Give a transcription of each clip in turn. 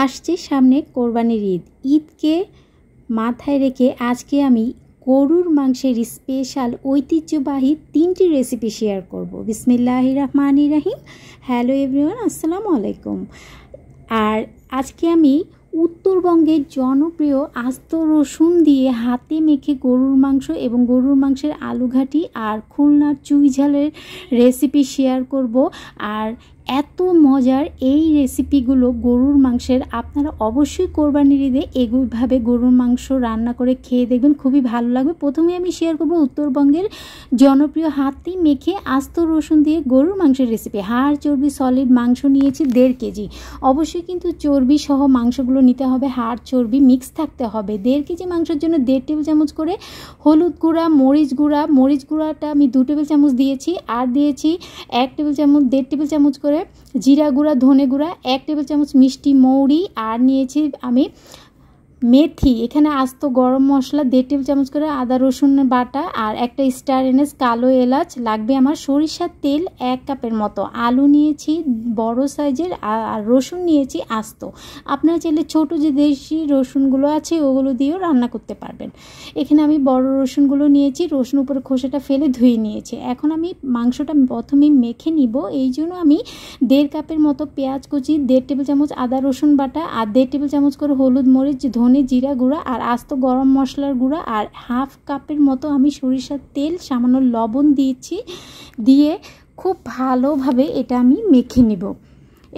আসছে সামনে কোরবানির ঈদ। ঈদকে মাথায় রেখে আজকে আমি গরুর মাংসের স্পেশাল ঐতিহ্যবাহী 3টি রেসিপি শেয়ার করব। বিসমিল্লাহির রহমানির রহিম। হ্যালো এভরিওয়ান, আসসালামু আলাইকুম। আর আজকে আমি উত্তরবঙ্গের জনপ্রিয় আস্ত রসুন দিয়ে হাতে মেখে গরুর মাংস এবং গরুর মাংসের আলুঘাটি আর খুলনার চুই ঝালের রেসিপি শেয়ার করব। আর এত মজার এই রেসিপিগুলো গরুর মাংসের, আপনারা অবশ্যই কোরবানির ঈদে এইভাবে গরুর মাংস রান্না করে খেয়ে দেখবেন, খুবই ভালো লাগবে। প্রথমে আমি শেয়ার করব উত্তরবঙ্গের জনপ্রিয় হাতে মেখে আস্ত রসুন দিয়ে গরুর মাংসের রেসিপি। হাড় চর্বি সলিড মাংস নিয়েছি 1.5 কেজি। অবশ্যই কিন্তু চর্বি সহ মাংসগুলো নিতে হবে, হাড় চর্বি মিক্স থাকতে হবে। 1.5 কেজি মাংসের জন্য 1.5 টেবিল চামচ করে হলুদ গুঁড়া, মরিচ গুঁড়াটা আমি 2 টেবিল চামচ দিয়েছি। আর দিয়েছি 1 টেবিল চামচ 1.5 টেবিল চামচ করে জিরা গুঁড়া, ধনে গুঁড়া, 1 টেবিল চামচ মিষ্টি মৌরি। আর নিয়েছি আমি মেথি, এখানে আস্ত গরম মশলা 1.5 টেবিল চামচ করে, আদা রসুন বাটা আর একটা স্টার এনাস, কালো এলাচ লাগবে আমার, সরিষার তেল 1 কাপের মতো, আলু নিয়েছি বড় সাইজের, আর রসুন নিয়েছি আস্ত। আপনারা চাইলে ছোট যে দেশি রসুনগুলো আছে ওগুলো দিয়েও রান্না করতে পারবেন। এখানে আমি বড় রসুনগুলো নিয়েছি, রসুন উপরে খোসাটা ফেলে ধুয়ে নিয়েছি। এখন আমি মাংসটা প্রথমেই মেখে নিব। এই জন্য আমি 1.5 কাপের মতো পেঁয়াজ কুচি, 1.5 টেবিল চামচ আদা রসুন বাটা আর 1.5 টেবিল চামচ করে হলুদ, মরিচ, ধনে, জিরা গুঁড়া আর আস্ত গরম মশলার গুঁড়া আর 1/2 কাপের মতো আমি সরিষার তেল, সামান্য লবণ দিয়েছি। দিয়ে খুব ভালোভাবে এটা আমি মেখে নিব।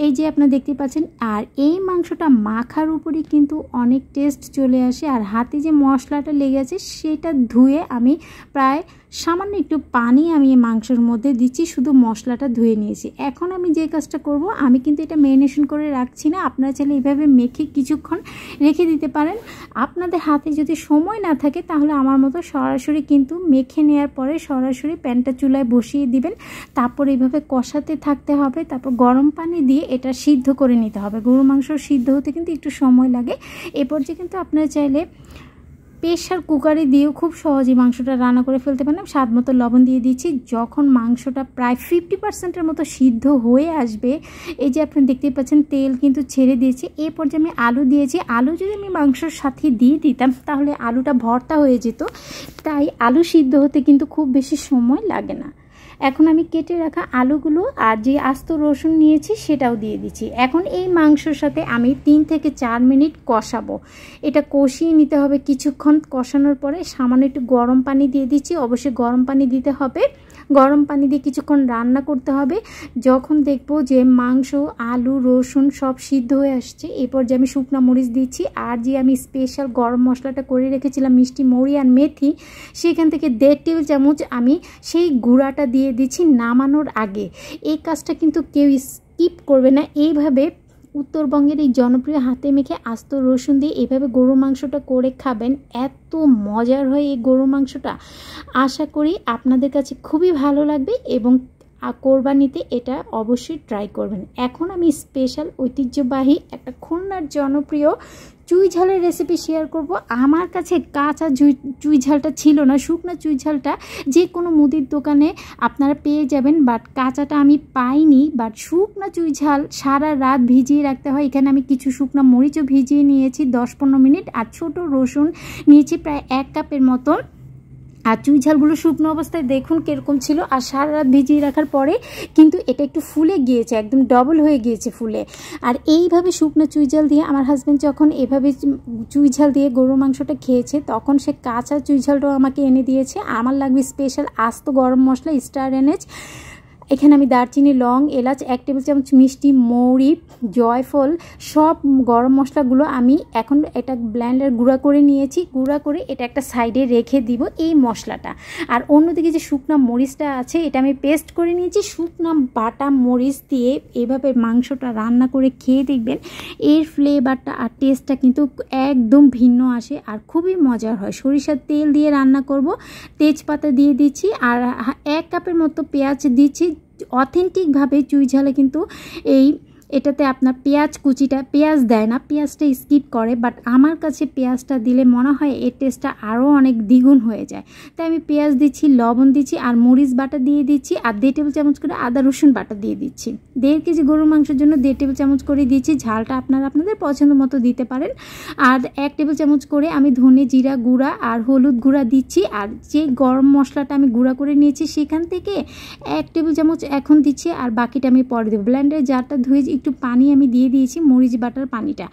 এই যে আপনারা দেখতে পাচ্ছেন। আর এই মাংসটা মাখার উপরই কিন্তু অনেক টেস্ট চলে আসে। আর হাতে যে মশলাটা লেগে আছে সেটা ধুয়ে আমি প্রায় সামান্য একটু পানি আমি এই মাংসের মধ্যে দিচ্ছি, শুধু মশলাটা ধুয়ে নিয়েছি। এখন আমি যে কাজটা করব, আমি কিন্তু এটা ম্যারিনেশন করে রাখছি না, আপনারা চাইলে এইভাবে মেখে কিছুক্ষণ রেখে দিতে পারেন। আপনাদের হাতে যদি সময় না থাকে তাহলে আমার মতো সরাসরি কিন্তু মেখে নেওয়ার পরে সরাসরি প্যানটা চুলায় বসিয়ে দিবেন। তারপর এইভাবে কষাতে থাকতে হবে। তারপর গরম পানি দিয়ে এটা সিদ্ধ করে নিতে হবে। গরুর মাংস সিদ্ধ হতে কিন্তু একটু সময় লাগে। এরপর যে কিন্তু আপনারা চাইলে প্রেশার কুকারে দিয়েও খুব সহজেই মাংসটা রান্না করে ফেলতে পারেন। স্বাদ মতো লবণ দিয়ে দিচ্ছি। যখন মাংসটা প্রায় 50%-এর মতো সিদ্ধ হয়ে আসবে, এই যে আপনি দেখতেই পাচ্ছেন তেল কিন্তু ছেড়ে দিয়েছি। এই পর্যায়ে আমি আলু দিয়েছি। আলু যদি আমি মাংসের সাথে দিয়ে দিতাম তাহলে আলুটা ভর্তা হয়ে যেত, তাই আলু সিদ্ধ হতে কিন্তু খুব বেশি সময় লাগে না। এখন আমি কেটে রাখা আলুগুলো আর যে আস্ত রসুন নিয়েছি সেটাও দিয়ে দিচ্ছি। এখন এই মাংসর সাথে আমি 3 থেকে 4 মিনিট কষাবো। এটা কষিয়ে নিতে হবে কিছুক্ষণ। কষানোর পরে সামান্য একটু গরম পানি দিয়ে দিচ্ছি। অবশ্যই গরম পানি দিতে হবে। গরম পানি দিয়ে কিছুক্ষণ রান্না করতে হবে। যখন দেখবো যে মাংস, আলু, রসুন সব সিদ্ধ হয়ে আসছে, এরপর যে আমি শুকনো মরিচ দিচ্ছি। আর যে আমি স্পেশাল গরম মশলাটা করে রেখেছিলাম মিষ্টি মৌরি আর মেথি, সেখান থেকে 1.5 টেবিল চামচ আমি সেই গুঁড়াটা দিয়ে দিচ্ছি নামানোর আগে। এই কাজটা কিন্তু কেউ স্কিপ করবে না। এইভাবে উত্তরবঙ্গের এই জনপ্রিয় হাতে মেখে আস্ত রসুন দিয়ে এইভাবে গরুর মাংসটা করে খাবেন, এত মজার হয় এই গরুর মাংসটা। আশা করি আপনাদের কাছে খুবই ভালো লাগবে এবং কোরবানিতে এটা অবশ্যই ট্রাই করবেন। এখন আমি স্পেশাল ঐতিহ্যবাহী একটা খুলনার জনপ্রিয় চুই ঝালের রেসিপি শেয়ার করব। আমার কাছে কাঁচা চুই ঝালটা ছিল না, শুকনো চুই ঝালটা যে কোনো মুদির দোকানে আপনারা পেয়ে যাবেন, বাট কাঁচাটা আমি পাইনি। বাট শুকনো চুই ঝাল সারা রাত ভিজিয়ে রাখতে হয়। এখানে আমি কিছু শুকনো মরিচও ভিজিয়ে নিয়েছি 10-15 মিনিট। আর ছোট রসুন নিয়েছি প্রায় 1 কাপের মতো। আর চুই ঝালগুলো শুকনো অবস্থায় দেখুন কীরকম ছিল। আর সারা রাত ভিজিয়ে রাখার পরে কিন্তু এটা একটু ফুলে গিয়েছে, একদম ডবল হয়ে গিয়েছে ফুলে। আর এইভাবে শুকনো চুই ঝাল দিয়ে আমার হাজব্যান্ড যখন এভাবে চুই ঝাল দিয়ে গরুর মাংসটা খেয়েছে, তখন সে কাঁচা চুই ঝালটাও আমাকে এনে দিয়েছে। আমার লাগবে স্পেশাল আস্ত গরম মশলা, স্টার এনাস। এখানে আমি দারচিনি, লং, এলাচ, 1 টেবিল চামচ মিষ্টি মৌরি, জয়ফল, সব গরম মশলাগুলো আমি এখন এটা ব্লেন্ডার গুঁড়া করে নিয়েছি। গুঁড়া করে এটা একটা সাইডে রেখে দিব এই মশলাটা। আর অন্যদিকে যে শুকনো মরিচটা আছে এটা আমি পেস্ট করে নিয়েছি। শুকনো বাটা মরিচ দিয়ে এভাবে মাংসটা রান্না করে খেয়ে দেখবেন, এর ফ্লেভারটা আর টেস্টটা কিন্তু একদম ভিন্ন আসে আর খুবই মজার হয়। সরিষার তেল দিয়ে রান্না করব। তেজপাতা দিয়ে দিচ্ছি আর 1 কাপের মতো পেঁয়াজ দিচ্ছি। অথেন্টিকভাবে চুই ঝালে কিন্তু এই এটাতে আপনার পেঁয়াজ কুচিটা, পেঁয়াজ দেয় না, পেঁয়াজটা স্কিপ করে, বাট আমার কাছে পেঁয়াজটা দিলে মনে হয় এর টেস্টটা আরও অনেক দ্বিগুণ হয়ে যায়। তাই আমি পেঁয়াজ দিচ্ছি, লবণ দিচ্ছি, আর মরিচ বাটা দিয়ে দিচ্ছি, আর 1.5 টেবিল চামচ করে আদা রসুন বাটা দিয়ে দিচ্ছি। 1.5 কেজি গরুর মাংসের জন্য 1.5 টেবিল চামচ করে দিচ্ছি। ঝালটা আপনারা আপনাদের পছন্দ মতো দিতে পারেন। আর 1 টেবিল চামচ করে আমি ধনে জিরা গুঁড়া আর হলুদ গুঁড়া দিচ্ছি। আর যে গরম মশলাটা আমি গুঁড়া করে নিয়েছি সেখান থেকে 1 টেবিল চামচ এখন দিচ্ছি, আর বাকিটা আমি পরে দেবো। ব্লেন্ডারে জারটা ধুয়ে একটু পানি আমি দিয়ে দিয়েছি, মরিচ বাটার পানিটা।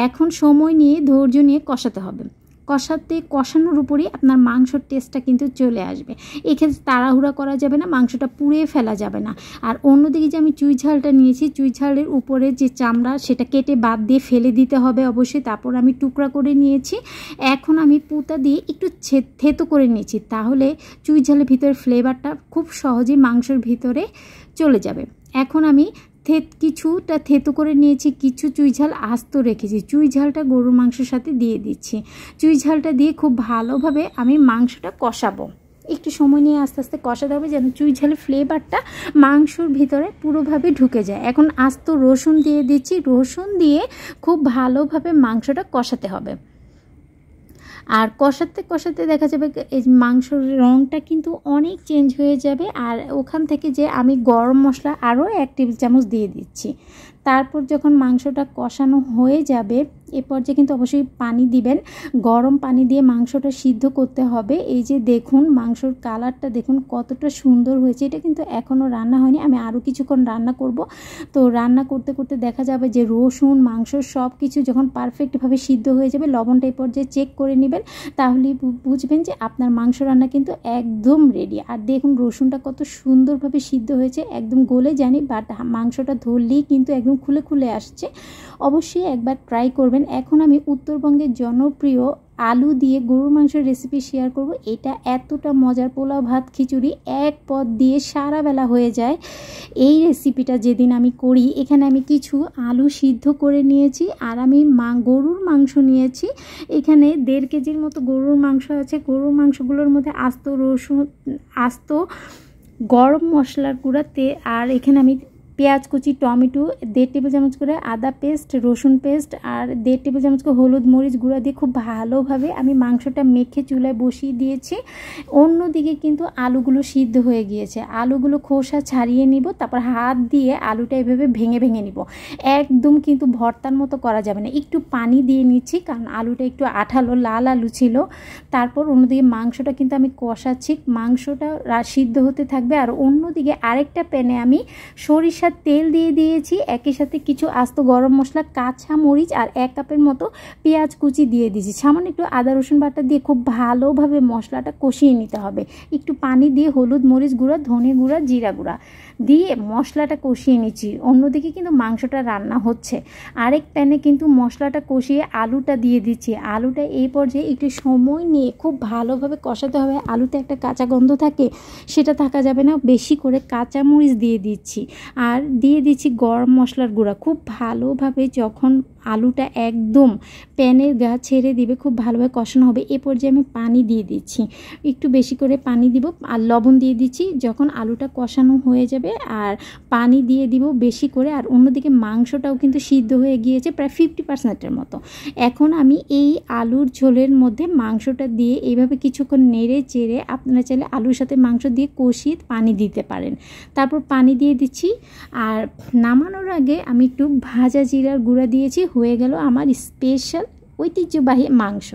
এখন সময় নিয়ে ধৈর্য নিয়ে কষাতে হবে। কষানোর উপরেই আপনার মাংসর টেস্টটা কিন্তু চলে আসবে। এক্ষেত্রে তাড়াহুড়া করা যাবে না, মাংসটা পুড়িয়ে ফেলা যাবে না। আর অন্যদিকে যে আমি চুই ঝালটা নিয়েছি, চুই ঝালের উপরে যে চামড়া সেটা কেটে বাদ দিয়ে ফেলে দিতে হবে অবশ্যই। তারপর আমি টুকরা করে নিয়েছি। এখন আমি পুঁতা দিয়ে একটু থেতো করে নিয়েছি, তাহলে চুই ঝালের ভিতরে ফ্লেভারটা খুব সহজেই মাংসের ভিতরে চলে যাবে। এখন আমি কিছুটা থেতো করে নিয়েছি, কিছু চুই ঝাল আস্ত রেখেছি। চুই ঝালটা গরুর মাংসের সাথে দিয়ে দিচ্ছি। চুই ঝালটা দিয়ে খুব ভালোভাবে আমি মাংসটা কষাবো। একটু সময় নিয়ে আস্তে আস্তে কষাতে হবে যেন চুই ঝালের ফ্লেভারটা মাংসর ভিতরে পুরোভাবে ঢুকে যায়। এখন আস্ত রসুন দিয়ে দিচ্ছি। রসুন দিয়ে খুব ভালোভাবে মাংসটা কষাতে হবে। আর কষাতে কষাতে দেখা যাবে এই মাংসর রঙটা কিন্তু অনেক চেঞ্জ হয়ে যাবে। আর ওখান থেকে যে আমি গরম মশলা আরও 1 টেবিল চামচ দিয়ে দিচ্ছি। তারপর যখন মাংসটা কষানো হয়ে যাবে, এ পর্যায়ে কিন্তু অবশ্যই পানি দিবেন। গরম পানি দিয়ে মাংসটা সিদ্ধ করতে হবে। এই যে দেখুন মাংসর কালারটা দেখুন কতটা সুন্দর হয়েছে। এটা কিন্তু এখনও রান্না হয়নি, আমি আরও কিছুক্ষণ রান্না করব। তো রান্না করতে করতে দেখা যাবে যে রসুন মাংস সব কিছু যখন পারফেক্টভাবে সিদ্ধ হয়ে যাবে, লবণটা এই পর্যায়ে চেক করে নেবেন, তাহলেই বুঝবেন যে আপনার মাংস রান্না কিন্তু একদম রেডি। আর দেখুন রসুনটা কত সুন্দরভাবে সিদ্ধ হয়েছে, একদম গলে যায়নি, বাট মাংসটা ধরলেই কিন্তু একদম খুলে খুলে আসছে। অবশ্যই একবার ট্রাই করবেন। এখন আমি উত্তরবঙ্গের জনপ্রিয় আলু দিয়ে গরুর মাংসের রেসিপি শেয়ার করব। এটা এতটা মজার, পোলাও ভাত খিচুড়ি এক পদ দিয়ে সারা বেলা হয়ে যায়। এই রেসিপিটা যেদিন আমি করি, এখানে আমি কিছু আলু সিদ্ধ করে নিয়েছি, আর আমি গরুর মাংস নিয়েছি। এখানে 1.5 কেজির মতো গরুর মাংস আছে। গরুর মাংসগুলোর মধ্যে আস্ত রসুন, আস্ত গরম মশলার গুঁড়াতে, আর এখানে আমি পেঁয়াজ কুচি, টমেটো, 1.5 টেবিল চামচ করে আদা পেস্ট, রসুন পেস্ট, আর 1.5 টেবিল চামচ করে হলুদ মরিচ গুঁড়া দিয়ে খুব ভালোভাবে আমি মাংসটা মেখে চুলায় বসিয়ে দিয়েছি। অন্যদিকে কিন্তু আলুগুলো সিদ্ধ হয়ে গিয়েছে। আলুগুলো খোসা ছাড়িয়ে নিব, তারপর হাত দিয়ে আলুটা এভাবে ভেঙে ভেঙে নিব। একদম কিন্তু ভর্তার মতো করা যাবে না, একটু পানি দিয়ে নিচ্ছি কারণ আলুটা একটু আঠালো, লাল আলু ছিল। তারপর অন্যদিকে মাংসটা কিন্তু আমি কষাচ্ছি, মাংসটা সিদ্ধ হতে থাকবে। আর অন্যদিকে আরেকটা প্যানে আমি সরিষার তেল দিয়ে দিয়েছি, একই সাথে কিছু আস্ত গরম মশলা, কাঁচা মরিচ আর 1 কাপের মতো পেঁয়াজ কুচি দিয়ে দিয়েছি। সামান্য একটু আদা রসুন বাটা দিয়ে খুব ভালোভাবে মশলাটা কষিয়ে নিতে হবে। একটু পানি দিয়ে হলুদ মরিচ গুঁড়া, ধনে গুঁড়া, জিরা গুঁড়া দিয়ে মশলাটা কষিয়ে নিচ্ছি। অন্যদিকে কিন্তু মাংসটা রান্না হচ্ছে। আরেক প্যানে কিন্তু মশলাটা কষিয়ে আলুটা দিয়ে দিচ্ছি। আলুটা এই পর্যায়ে একটু সময় নিয়ে খুব ভালোভাবে কষাতে হবে। আলুতে একটা কাঁচা গন্ধ থাকে, সেটা থাকা যাবে না। বেশি করে কাঁচা মরিচ দিয়ে দিচ্ছি, আর দিয়ে দিচ্ছি গরম মশলার গুঁড়া। খুব ভালোভাবে যখন আলুটা একদম প্যানের গা ছেড়ে দিবে, খুব ভালোভাবে কষানো হবে। এ পর্যায়ে আমি পানি দিয়ে দিচ্ছি, একটু বেশি করে পানি দিব, আর লবণ দিয়ে দিচ্ছি। যখন আলুটা কষানো হয়ে যাবে আর পানি দিয়ে দিব বেশি করে। আর অন্যদিকে মাংসটাও কিন্তু সিদ্ধ হয়ে গিয়েছে প্রায় 50%-এর মতো। এখন আমি এই আলুর ঝোলের মধ্যে মাংসটা দিয়ে এইভাবে কিছুক্ষণ নেড়ে চেড়ে, আপনারা চাইলে আলুর সাথে মাংস দিয়ে কষিয়ে পানি দিতে পারেন। তারপর পানি দিয়ে দিচ্ছি, আর নামানোর আগে আমি একটু ভাজা জিরার গুঁড়া দিয়েছি। হয়ে গেল আমার স্পেশাল ঐতিহ্যবাহী মাংস।